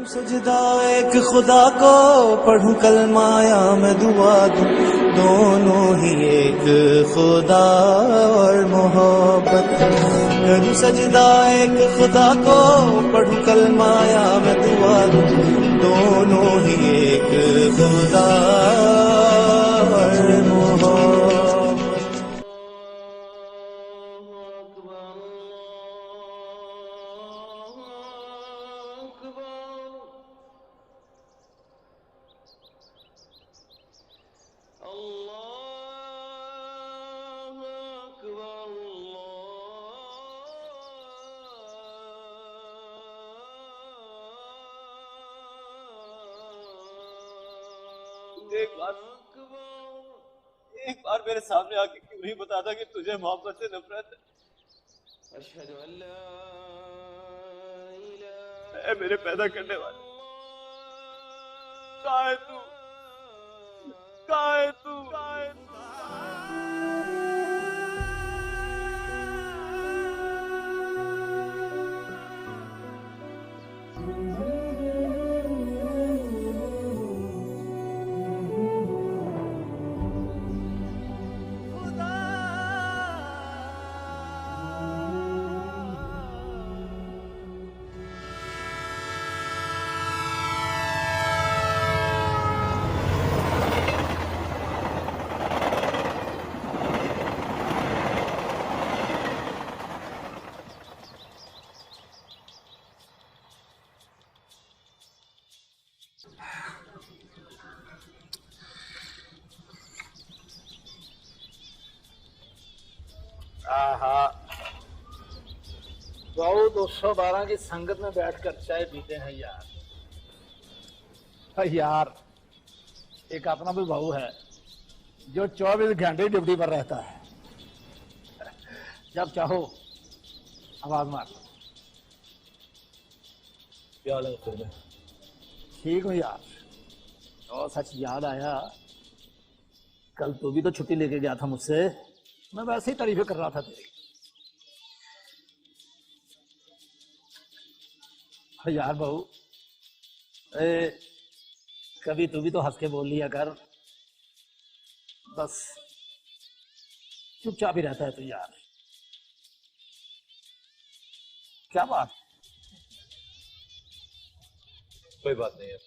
सजदा एक खुदा को पढ़ूं कलमाया मैं दुआ दूं, दोनों ही एक खुदा और मोहब्बत। करूं सजदा एक खुदा को पढ़ूं कलमाया मैं दुआ दूं, दोनों ही एक खुदा और मोहब्बत। एक बार मेरे सामने आके क्यों नहीं बताता कि तुझे मोहब्बत से नफरत है। अशहदु अल्ला इलाहा, मेरे पैदा करने वाले, कहाँ है तू, कहाँ है तू, कहाँ है तू? बहू 212 की संगत में बैठकर चाय पीते हैं यार। यार एक अपना भी बहू है जो 24 घंटे ड्यूटी पर रहता है। जब चाहो आवाज मार। क्या हाल है तुम्हें? ठीक हूँ यार। और सच याद आया, कल तू भी तो छुट्टी लेके गया था मुझसे। मैं वैसे ही तारीफें कर रहा था तेरी। यार बहू, कभी तू भी तो हंस के बोल लिया कर। बस चुपचाप ही रहता है तू यार। क्या बात? कोई बात नहीं है।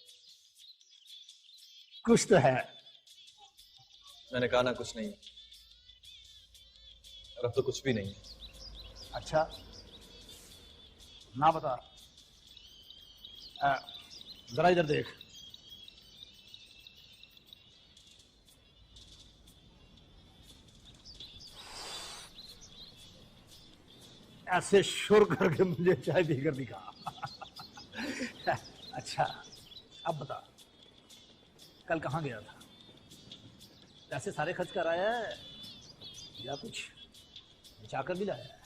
कुछ तो है। मैंने कहा ना कुछ नहीं, और अब तो कुछ भी नहीं। अच्छा ना बता। जरा इधर देख। ऐसे शुर करके मुझे चाय पीकर दिखा। अच्छा अब बता, कल कहाँ गया था? पैसे सारे खर्च कर आया है या कुछ बचाकर भी लाया है?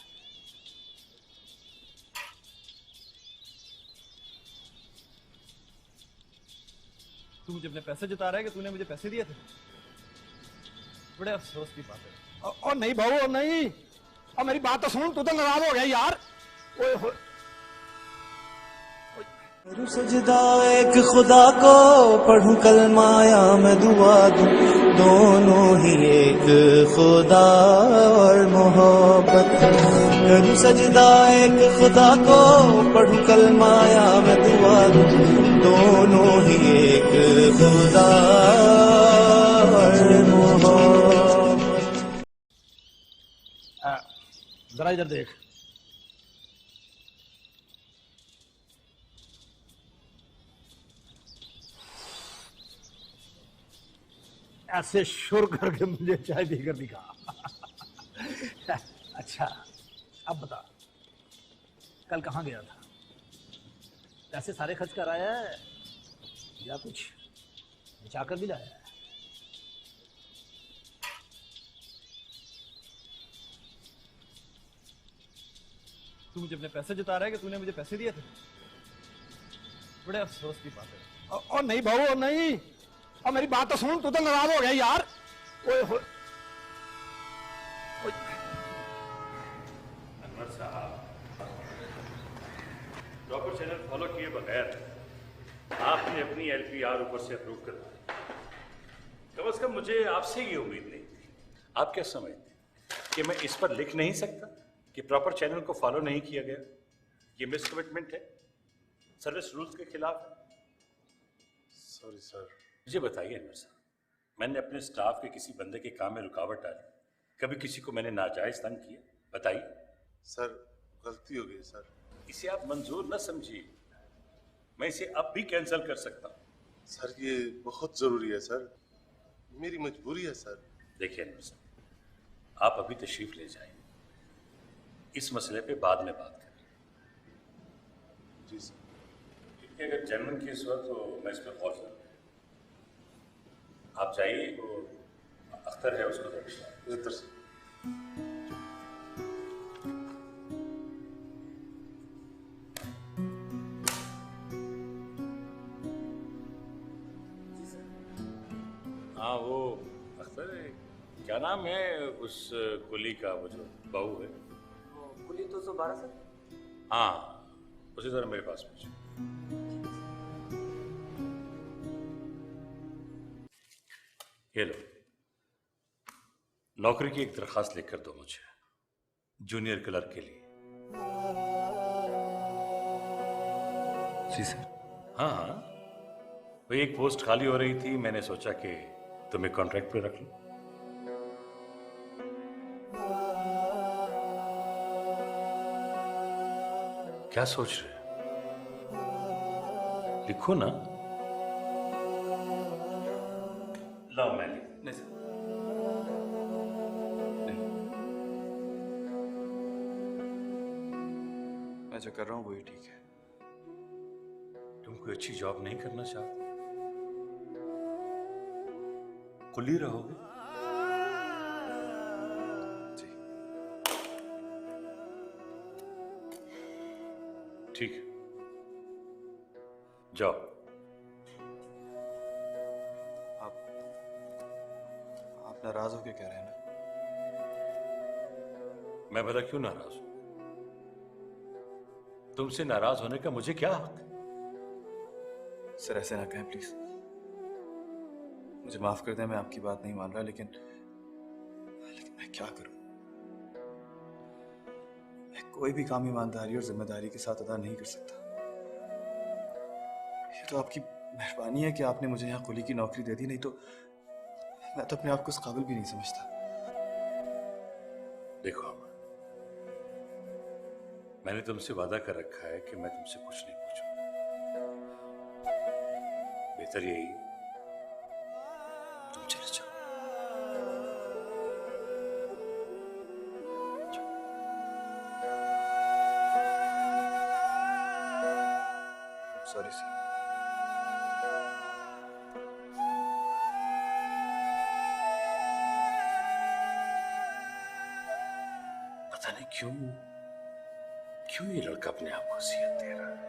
तू मुझे अपने पैसे जता रहा है कि तूने मुझे पैसे दिए थे? बड़े अफसोस की बात है। और नहीं बहू, और नहीं। और मेरी बात तो सुन, तू तो नाराज हो गया यार। ओए हो। सजदा एक खुदा को पढ़ूं कलमाया मैं दुआ दूं, दोनों ही एक खुदा और मोहब्बत। करूं सजदा एक खुदा को पढ़ूं कलमाया मैं दुआ दूं, दोनों ही एक खुदा और मोहब्बत। जरा इधर देख। ऐसे शुर करके मुझे चाय पीकर दिखा। अच्छा अब बता, कल कहाँ गया था? पैसे सारे खर्च कर आया है या कुछ बचाकर भी लाया है? तू मुझे अपने पैसे जता रहा है कि तूने मुझे पैसे दिए थे? बड़े अफसोस की बात है। और नहीं बहू, और नहीं। और मेरी बात तो सुन, तू तो नाराज हो गया यार। ओए हो। अनवर साहब, प्रॉपर चैनल फॉलो किए बगैर आपने अपनी एलपीआर ऊपर से अप्रूव कर दी। कम से कम मुझे आपसे ये उम्मीद नहीं थी। आप क्या समझते हैं कि मैं इस पर लिख नहीं सकता कि प्रॉपर चैनल को फॉलो नहीं किया गया? ये मिसकमिटमेंट है, सर्विस रूल्स के खिलाफ है। Sorry sir. मुझे बताइए अनवर साहब, मैंने अपने स्टाफ के किसी बंदे के काम में रुकावट डाली? कभी किसी को मैंने नाजायज तंग किया? बताइए। सर गलती हो गई सर। इसे आप मंजूर न समझिए, मैं इसे अब भी कैंसिल कर सकता हूँ। सर ये बहुत जरूरी है सर, मेरी मजबूरी है सर। देखिए अनवर साहब, आप अभी तशरीफ ले जाइए, इस मसले पे बाद में बात करें। जी सर। क्योंकि अगर जेन्युइन केस हुआ तो मैं इस पर गौर करूँगा। आप जाइए, वो अख्तर है उसको दर्शाएं। बेहतर सर। हाँ वो अख्तर है, क्या नाम है उस कुली का, वो जो बहू है? कुली 212 सर। हाँ, उसी तरह मेरे पास पूछो। ये लो, नौकरी की एक दरखास्त लिख कर दो मुझे, जूनियर क्लर्क के लिए। जी सर। हाँ हाँ, वही एक पोस्ट खाली हो रही थी, मैंने सोचा कि तुम्हें कॉन्ट्रैक्ट पे रख लो। क्या सोच रहे हो? लिखो ना। लाओ मैं लिख। नहीं सर, मैं जो कर रहा हूँ वही ठीक है। तुम कोई अच्छी जॉब नहीं करना चाहते? कुली रहोगे? जी। ठीक है, जाओ। आप नाराज होके कह रहे हैं ना? मैं भला क्यों नाराज हूं? तुमसे नाराज होने का मुझे क्या हक है? सर ऐसे ना कहें प्लीज, मुझे माफ कर दें, मैं आपकी बात नहीं मान रहा, लेकिन मैं क्या करूं? मैं कोई भी काम ईमानदारी और जिम्मेदारी के साथ अदा नहीं कर सकता। ये तो आपकी मेहरबानी है कि आपने मुझे यहाँ कुली की नौकरी दे दी, नहीं तो मैं तो अपने आप को इस काबिल भी नहीं समझता। देखो अमर, मैंने तुमसे वादा कर रखा है कि मैं तुमसे कुछ नहीं पूछूंगा। बेहतर यही है तुम चले जाओ। Sorry sir. पता नहीं क्यों ये लड़का अपने आप को अज़ियत दे रहा है।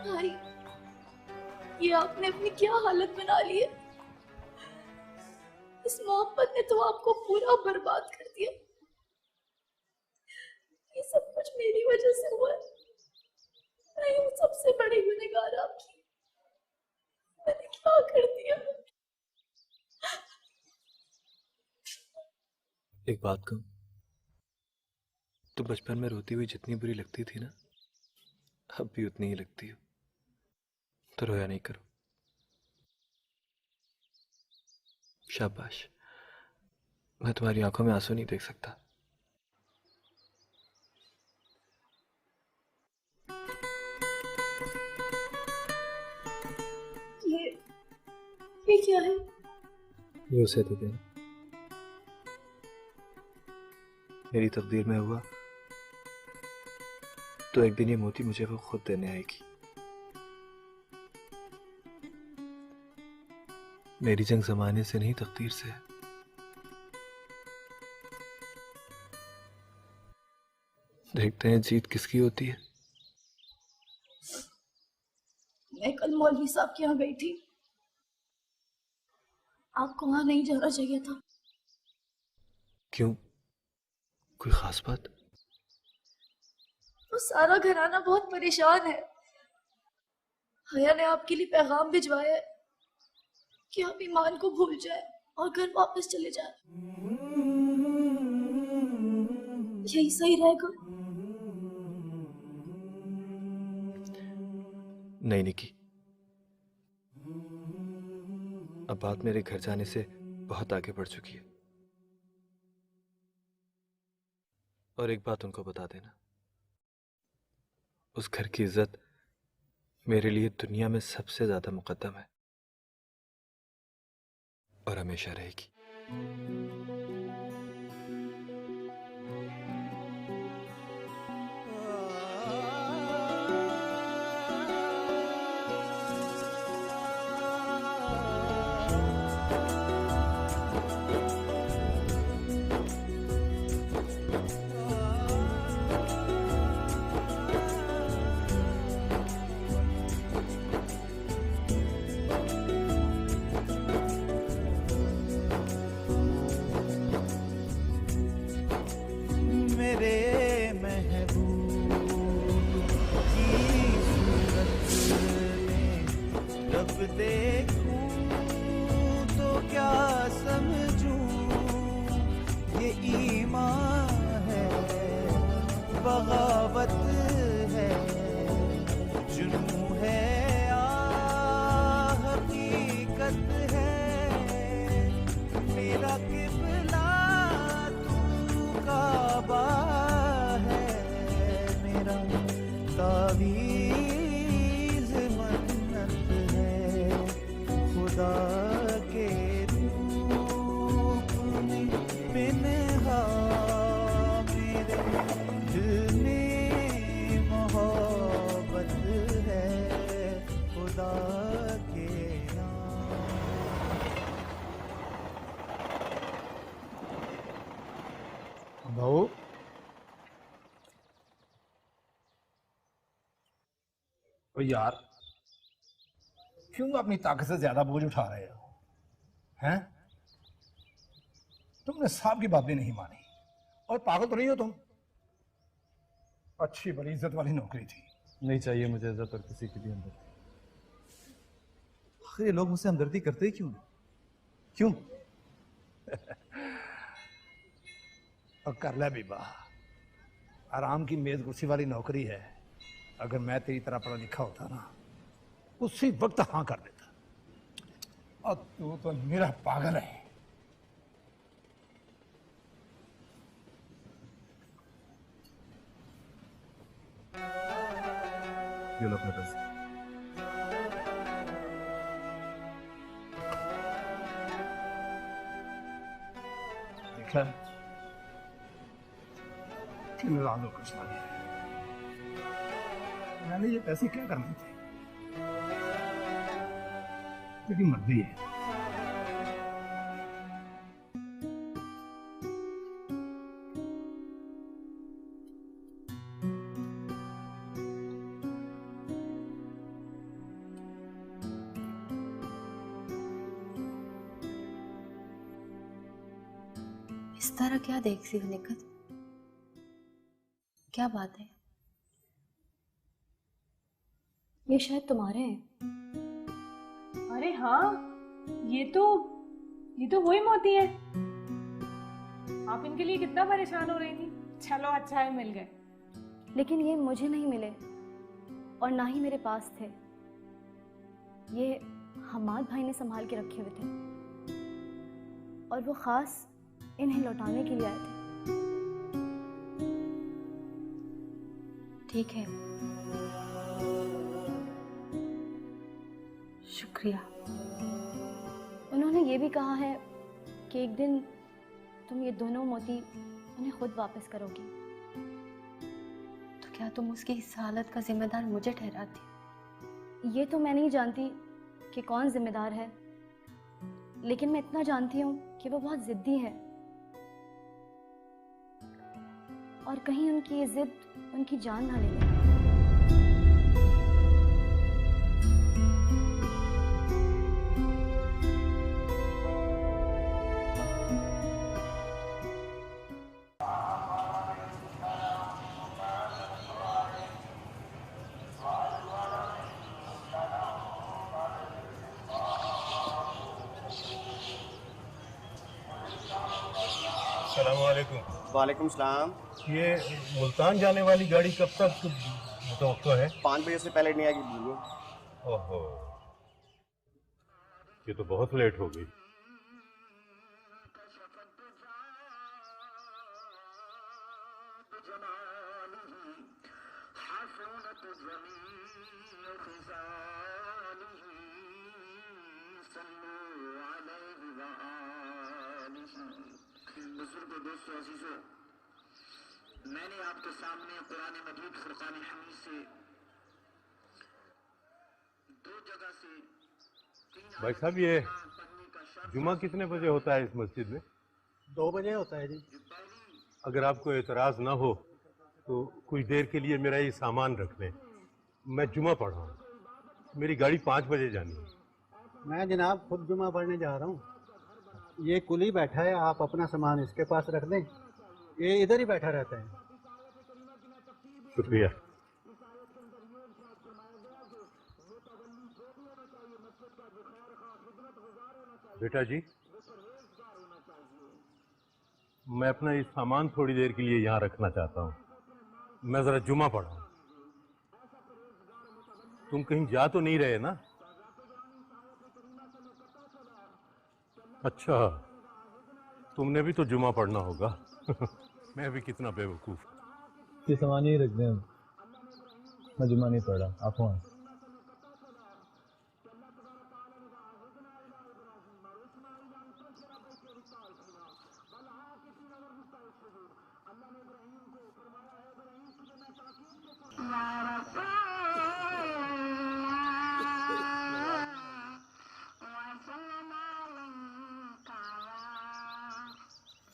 भाई, ये आपने अपनी क्या हालत बना ली है। इस मोहब्बत ने तो आपको पूरा बर्बाद कर दिया। ये सब कुछ मेरी वजह से हुआ है। मैं हूँ सबसे बड़ी गुनहगार आपकी। मैंने क्या कर दिया? एक बात कहूं, तो बचपन में रोती हुई जितनी बुरी लगती थी ना, अब भी उतनी ही लगती हो। तो रोया नहीं करो। शाबाश। मैं तुम्हारी आंखों में आंसू नहीं देख सकता। ये क्या है? ये उसे दे देना। मेरी तकदीर में हुआ तो एक दिन ये मोती मुझे वो खुद देने आएगी। मेरी जंग जमाने से नहीं, तकदीर से है। देखते हैं जीत किसकी होती है। मैं कल मौलवी साहब के यहाँ गई थी। आपको वहां नहीं जाना चाहिए था। क्यों, कोई खास बात? तो सारा घराना बहुत परेशान है। हया ने आपके लिए पैगाम भिजवाया है कि आप ईमान को भूल जाए और घर वापस चले जाए। यही सही रहेगा। नहीं निकी, अब बात मेरे घर जाने से बहुत आगे बढ़ चुकी है। और एक बात उनको बता देना, उस घर की इज्जत मेरे लिए दुनिया में सबसे ज्यादा मुकद्दम है और हमेशा रहेगी। मेरे महबूब की सूरत में जब देखूं तो क्या समझूं, ये ईमान है, बगावत है, जुनून है या हकीकत है। मेरा किबला तू काबा है, मेरा तावीज़ मन्नत है। खुदा के रूप में पिन्हा मेरे दिल में मोहब्बत है। खुदा के नाम। बहू, ओ यार, क्यों अपनी ताकत से ज्यादा बोझ उठा रहे हो? हैं? तुमने साहब की बात भी नहीं मानी। और पागल तो नहीं हो तुम? अच्छी बड़ी इज्जत वाली नौकरी थी। नहीं चाहिए मुझे इज्जत और किसी की भी हमदर्दी। आखिर ये लोग मुझसे हमदर्दी करते ही क्यों हैं? क्यों? और कर ले बीबा, आराम की मेज कुर्सी वाली नौकरी है। अगर मैं तेरी तरह पढ़ा लिखा होता ना, उसी वक्त हाँ कर देता। और तू तो मेरा पागल है। ये लो अपने पैसे। देखा, नाराज होकर चला गया। मैंने ये पैसे क्या करने थे? तेरी मर्जी है। इस तरह क्या देखती हो निकत? क्या बात है? ये शायद तुम्हारे हैं। अरे हाँ, ये तो वही मोती है। आप इनके लिए कितना परेशान हो रही थी। चलो अच्छा है मिल गए। लेकिन ये मुझे नहीं मिले और ना ही मेरे पास थे। ये हमाद भाई ने संभाल के रखे हुए थे और वो खास इन्हें लौटाने के लिए आए थे। ठीक है, शुक्रिया। उन्होंने ये भी कहा है कि एक दिन तुम ये दोनों मोती उन्हें खुद वापस करोगी। तो क्या तुम उसकी इस हालत का जिम्मेदार मुझे ठहराती? ये तो मैं नहीं जानती कि कौन जिम्मेदार है, लेकिन मैं इतना जानती हूँ कि वो बहुत जिद्दी है और कहीं उनकी ये जिद उनकी जान ना ले ले। वालेकुम सलाम। ये मुल्तान जाने वाली गाड़ी कब तक मुतवक्को है? 5 बजे से पहले नहीं आएगी बुलबुल। ओहो, ये तो बहुत लेट हो गई। मैंने आपके सामने कुरान मजीद फुरकान हमीद से 2 जगह से 3 भाई साहब, ये जुमा कितने बजे होता है इस मस्जिद में? 2 बजे होता है जी। अगर आपको एतराज ना हो तो कुछ देर के लिए मेरा ये सामान रख लें। मैं जुमा पढ़ रहा हूँ, मेरी गाड़ी 5 बजे जानी है। मैं जनाब खुद जुमा पढ़ने जा रहा हूँ। ये कुली बैठा है, आप अपना सामान इसके पास रख दें, ये इधर ही बैठा रहता है। शुक्रिया। बेटा जी, मैं अपना ये सामान थोड़ी देर के लिए यहाँ रखना चाहता हूँ। मैं जरा जुमा पढ़ा। तुम कहीं जा तो नहीं रहे ना? अच्छा, तुमने भी तो जुमा पढ़ना होगा। मैं भी कितना बेवकूफ। ये सामान ही रख दें, मैं जुमा नहीं पढ़ रहा, आप वहाँ।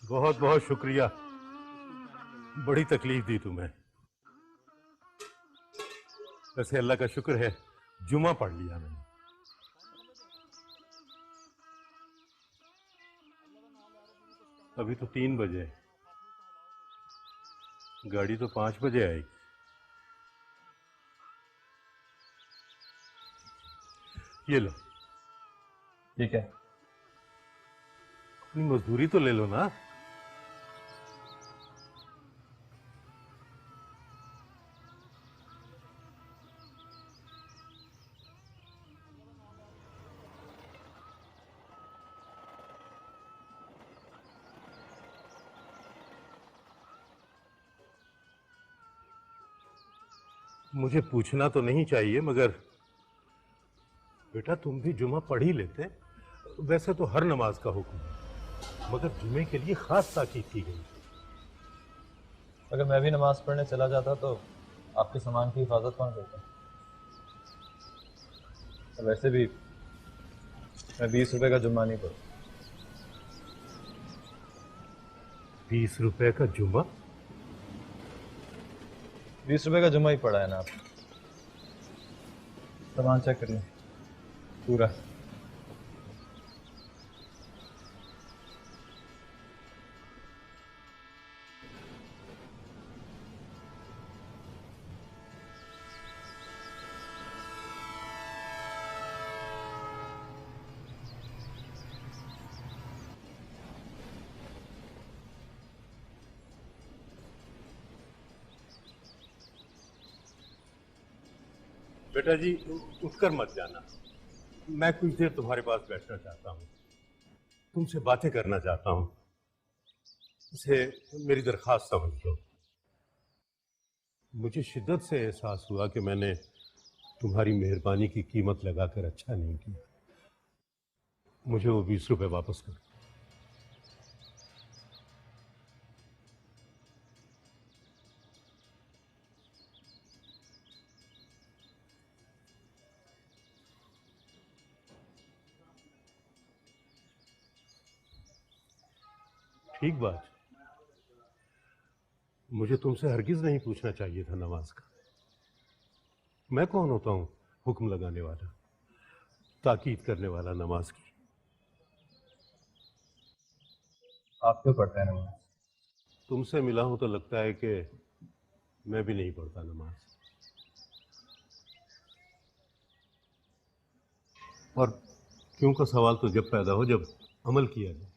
बहुत बहुत शुक्रिया, बड़ी तकलीफ दी तुम्हें। वैसे अल्लाह का शुक्र है जुमा पढ़ लिया मैंने। अभी तो 3 बजे, गाड़ी तो 5 बजे आएगी। ये लो। ठीक है, अपनी मजदूरी तो ले लो ना। मुझे पूछना तो नहीं चाहिए, मगर बेटा तुम भी जुमा पढ़ ही लेते। वैसे तो हर नमाज का हुक्म है, मगर जुमे के लिए खास ताकीद की गई। अगर मैं भी नमाज पढ़ने चला जाता तो आपके सामान की हिफाजत कौन करता? वैसे भी मैं 20 रुपए का जुम्मा नहीं पढ़ता। 20 रुपए का जुम्मा? 20 रुपए का जुम्मा ही पड़ा है ना आप। सामान चेक कर लें पूरा। बेटा जी उठकर मत जाना, मैं कुछ देर तुम्हारे पास बैठना चाहता हूँ, तुमसे बातें करना चाहता हूँ। इसे मेरी दरख्वास्त समझ लो। मुझे शिद्दत से एहसास हुआ कि मैंने तुम्हारी मेहरबानी की कीमत लगाकर अच्छा नहीं किया। मुझे वो 20 रुपए वापस कर। ठीक बात। मुझे तुमसे हरगिज नहीं पूछना चाहिए था नमाज का। मैं कौन होता हूं हुक्म लगाने वाला, ताकीद करने वाला नमाज की। आप क्यों पढ़ते हैं नमाज? तुमसे मिला हूं तो लगता है कि मैं भी नहीं पढ़ता नमाज। और क्यों का सवाल तो जब पैदा हो जब अमल किया जाए।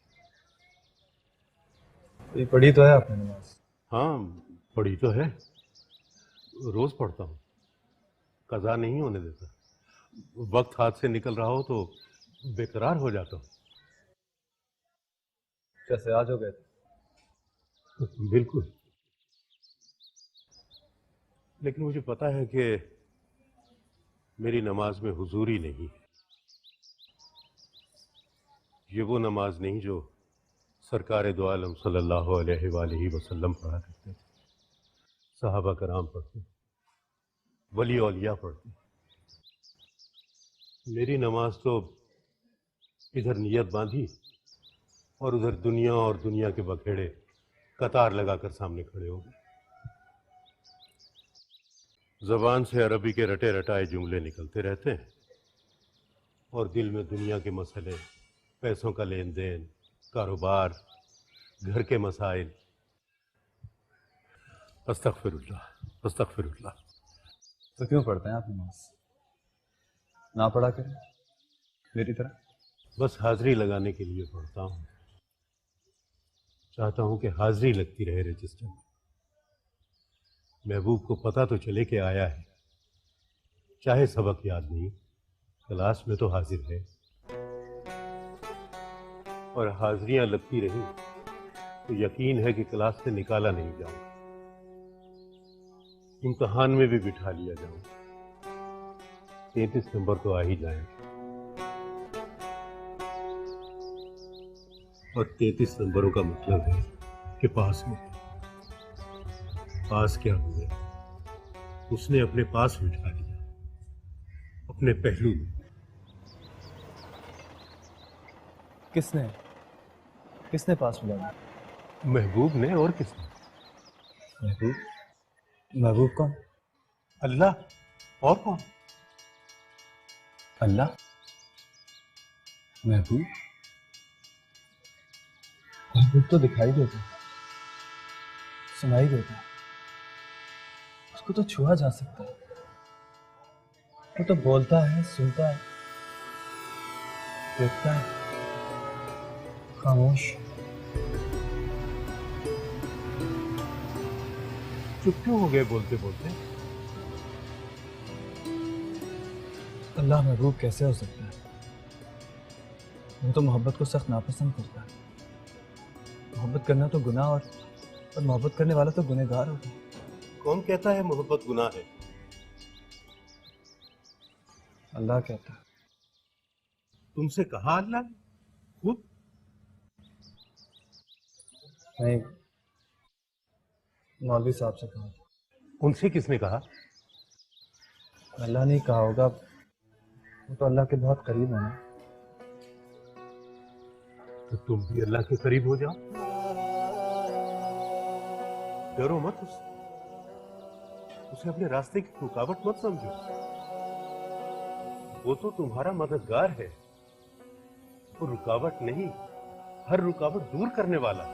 ये पढ़ी तो है आपने नमाज? हाँ, पढ़ी तो है, रोज पढ़ता हूँ, कज़ा नहीं होने देता। वक्त हाथ से निकल रहा हो तो बेकरार हो जाता हूँ। जैसे आज हो गए थे। बिल्कुल, लेकिन मुझे पता है कि मेरी नमाज में हुजूरी नहीं है। ये वो नमाज नहीं जो सरकार दो आलम सल्लल्लाहु अलैहि वसल्लम पढ़ा करते थे, सहाबा कराम पढ़ते, वली औलिया पढ़ते। मेरी नमाज तो इधर नियत बांधी और उधर दुनिया और दुनिया के बखेड़े कतार लगाकर सामने खड़े हो गए। जबान से अरबी के रटे रटाए जुमले निकलते रहते हैं और दिल में दुनिया के मसले, पैसों का लेन देन, कारोबार, घर के मसाइल। अस्तगफिरुल्लाह अस्तगफिरुल्लाह। तो क्यों पढ़ते हैं आप नमाज? ना पढ़ा करें मेरी तरह। बस हाजिरी लगाने के लिए पढ़ता हूँ। चाहता हूँ कि हाजिरी लगती रहे रजिस्टर में। महबूब को पता तो चले कि आया है, चाहे सबक याद नहीं, क्लास में तो हाजिर है। और हाजिरियां लगती रही तो यकीन है कि क्लास से निकाला नहीं जाऊंगा, इम्तहान में भी बिठा लिया जाऊंगा। 33 नंबर तो आ ही जाएंगे और 33 नंबरों का मतलब है कि पास में। पास क्या हुए, उसने अपने पास बिठा लिया, अपने पहलू में। किसने किसने पास मिलाया? महबूब ने, और किसने? महबूब? महबूब कौन? अल्लाह, और कौन? अल्लाह? महबूब? महबूब तो दिखाई देता है, सुनाई देता है, उसको तो छुआ जा सकता है। वो तो बोलता है, सुनता है, देखता है, खामोश। चुप क्यों हो गए बोलते बोलते? अल्लाह महबूब कैसे हो सकता है? वो तो मोहब्बत को सख्त नापसंद करता है। मोहब्बत करना तो गुनाह और मोहब्बत करने वाला तो गुनहगार होता है। कौन कहता है मोहब्बत गुनाह है? अल्लाह कहता है। तुमसे कहा अल्लाह ने? खुद? नहीं, मौलवी साहब से कहा। उनसे किसने कहा? अल्लाह ने कहा होगा, वो तो अल्लाह के बहुत करीब है ना। तो तुम भी अल्लाह के करीब हो जाओ, डरो मत उसे अपने रास्ते की रुकावट मत समझो। वो तो तुम्हारा मददगार है, वो रुकावट नहीं, हर रुकावट दूर करने वाला।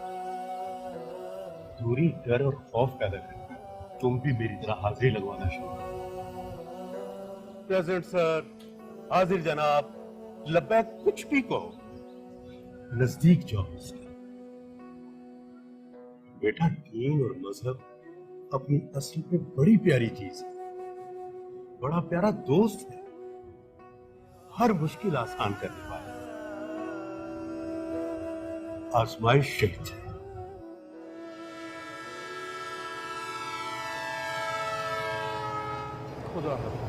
दूरी डर और खौफ पैदा कर तुम भी मेरी तरह हाजिरी लगवाना शुरू करो। प्रेजेंट सर, हाजिर जनाब, लब्बैक, कुछ भी कहो, नजदीक जाओ उसके। बेटा, दीन और मजहब अपनी असल में बड़ी प्यारी चीज है, बड़ा प्यारा दोस्त है, हर मुश्किल आसान करने वाला। आजमाइश शहीद है। खुदा हाफिज।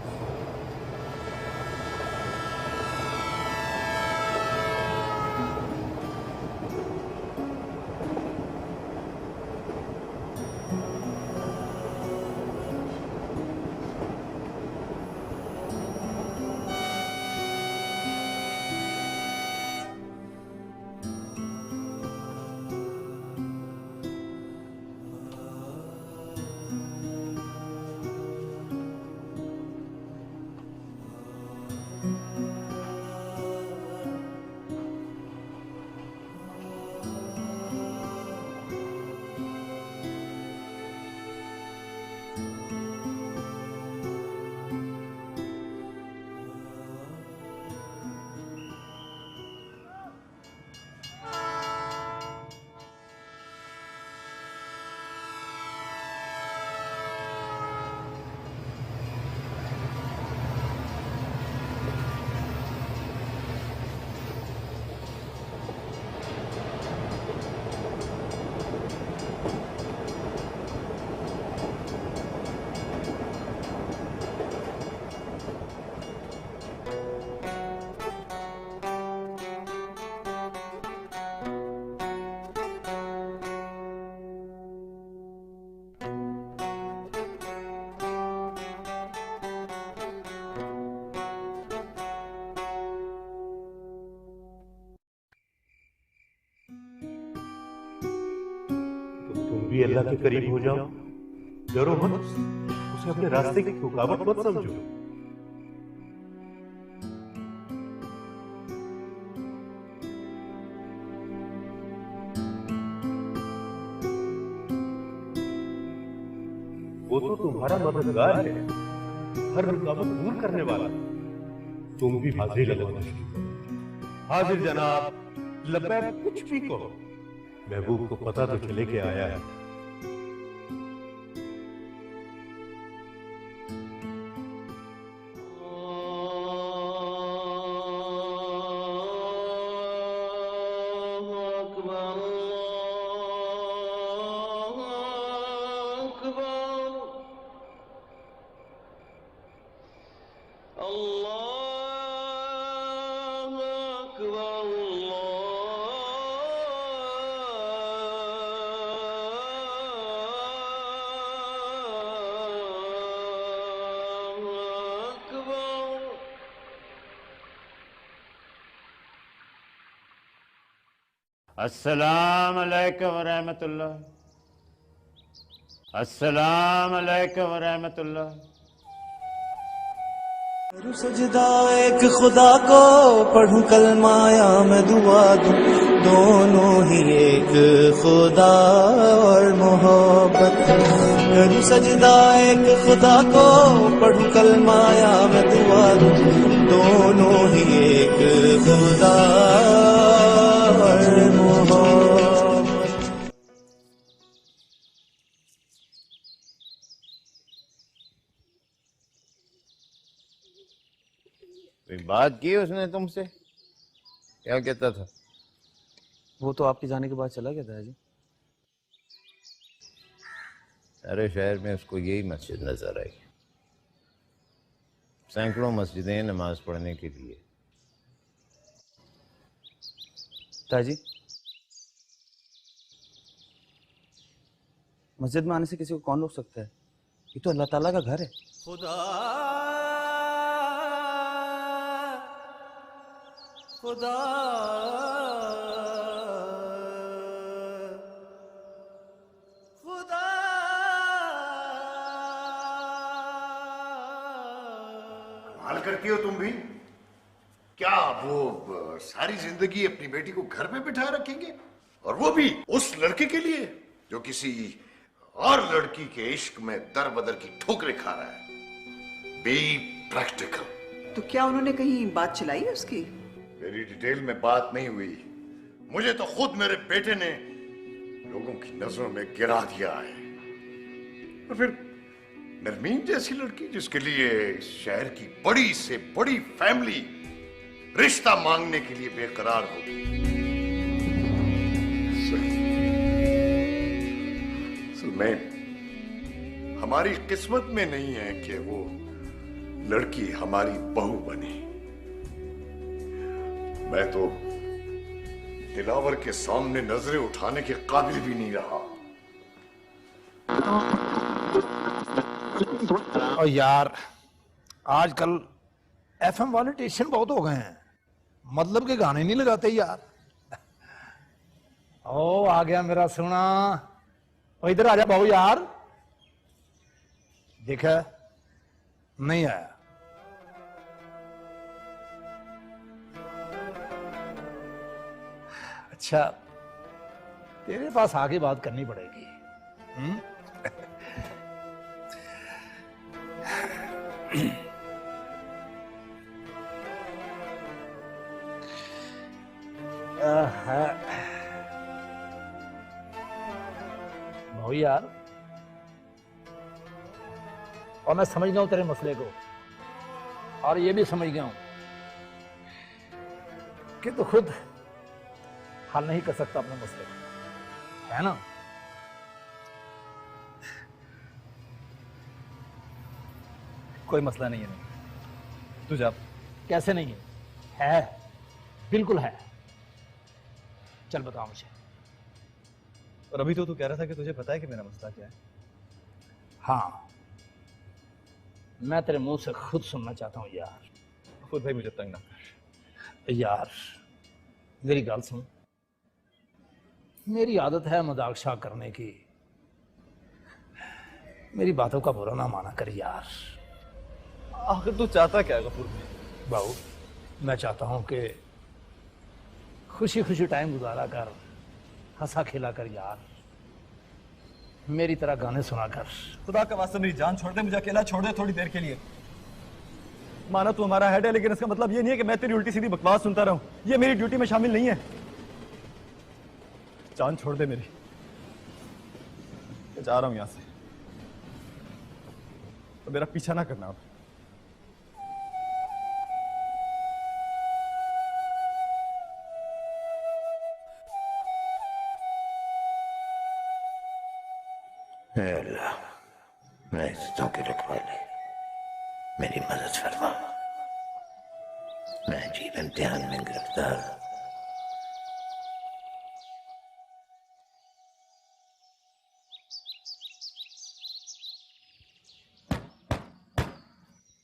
तुम भी अल्लाह के करीब हो जाओ, डरो मत, उसे अपने रास्ते की रुकावट मत समझो। वो तो तुम्हारा मददगार है, हर रुकावट दूर करने वाला। तुम भी हाजिर लगवाना शुरू करो। हाजिर जनाब, लब्बैक, कुछ भी कहो, महबूब को पता तो चले के आया है। अस्सलाम अलैकुम व रहमतुल्लाह। अस्सलाम अलैकुम व रहमतुल्लाह। करूं सजदा एक खुदा को, पढ़ूं कलमा या मैं दुआ दूं, दोनों ही एक खुदा और मोहब्बत। करूं सजदा एक खुदा को, पढ़ूं कलमा या मैं दुआ दूं, दोनों ही एक खुदा और मोहब्बत। कोई बात की उसने तुमसे? क्या कहता था? वो तो आपके जाने के बाद चला गया था जी। सारे शहर में उसको यही मस्जिद नजर आई। सैकड़ों मस्जिदें नमाज पढ़ने के लिए। ताजी, मस्जिद में आने से किसी को कौन रोक सकता है? ये तो अल्लाह ताला का घर है। खुदा खुदा खुदा कमाल करती हो तुम भी। क्या वो सारी जिंदगी अपनी बेटी को घर में बिठा रखेंगे, और वो भी उस लड़के के लिए जो किसी और लड़की के इश्क में दर बदर की ठोकरें खा रहा है। Be practical. तो क्या उन्होंने कहीं बात चलाई है उसकी? मेरी डिटेल में बात नहीं हुई, मुझे तो खुद मेरे बेटे ने लोगों की नजरों में गिरा दिया है। और फिर नरमीन जैसी लड़की, जिसके लिए शहर की बड़ी से बड़ी फैमिली रिश्ता मांगने के लिए बेकरार हो गई। मैं हमारी किस्मत में नहीं है कि वो लड़की हमारी बहू बने। मैं तो दिलावर के सामने नजरें उठाने के काबिल भी नहीं रहा। और यार आजकल एफएम वाले स्टेशन बहुत हो गए हैं, मतलब के गाने नहीं लगाते यार। ओ आ गया मेरा सोना, और इधर आजा बाबू यार। देखा नहीं आया, अच्छा, तेरे पास आगे बात करनी पड़ेगी। भाई यार, और मैं समझ गया हूं तेरे मसले को, और ये भी समझ गया हूं कि तू खुद हल नहीं कर सकता अपने मसले को, है ना? कोई मसला नहीं है, तू जा। कैसे नहीं है? बिल्कुल है। चल बताओ मुझे। और अभी तो तू कह रहा था कि तुझे पता है कि मेरा मसला क्या है। हाँ, मैं तेरे मुंह से खुद सुनना चाहता हूँ यार। खुद भाई मुझे तंग ना कर। यार मेरी गल सुन, मेरी आदत है मजाक शाक करने की, मेरी बातों का बुरा ना माना कर यार। आखिर तू चाहता क्या है गफूर भाई? बाबू, मैं चाहता हूं कि खुशी खुशी टाइम गुजारा कर, हंसा खेला कर यार, मेरी तरह गाने सुना कर। खुदा का वास्ता मेरी जान छोड़ दे, मुझे अकेला छोड़ दे थोड़ी देर के लिए। माना तू हमारा हेड है, लेकिन इसका मतलब ये नहीं है कि मैं तेरी उल्टी सीधी बकवास सुनता रहूं। ये मेरी ड्यूटी में शामिल नहीं है। जान छोड़ दे मेरी, मैं जा रहा हूं यहां से, तो मेरा पीछा ना करना अब। अल्लाह, मैं इज्जतों के रखवाले, मेरी मदद फरमा। मैं जीवन ध्यान में गिरफ्तार हूं।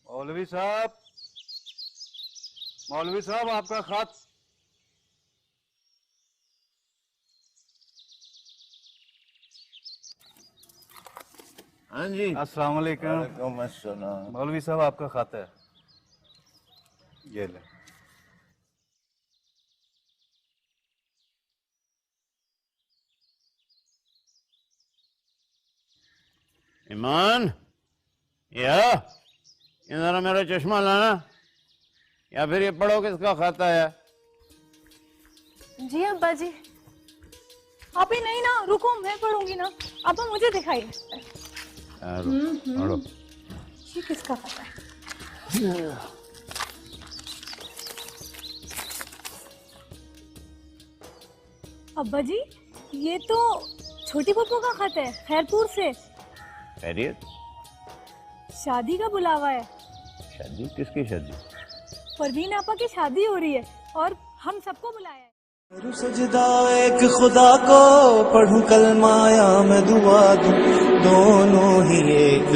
मौलवी साहब, मौलवी साहब, आपका खत। हाँ जी, अस्सलाम वालेकुम। वालेकुम अस्सलाम। मौलवी साहब, आपका खत है, ये ले। ईमान, या ये जरा मेरा चश्मा लाना, या फिर ये पढ़ो किसका खाता है। जी अब्बा जी। आप ही नहीं ना, रुको मैं पढ़ूंगी ना। अब्बा मुझे दिखाइए। पढ़ो। ये किसका खाता है? अब्बा जी, ये तो छोटी पप्पू का खत है, खैरपुर से। खैरियत? शादी का बुलावा है। शादी? किसकी शादी? परवीन आपा की शादी हो रही है और हम सबको बुलाया है। करूं सजदा एक खुदा को, पढ़ूं कलमाया मैं दुआ दूं, दोनों ही एक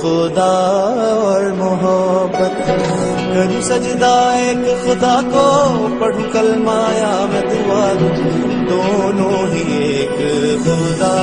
खुदा और मोहब्बत। करूं सजदा एक खुदा को, पढ़ूं कलमाया मैं दुआ दूं, दोनों ही एक खुदा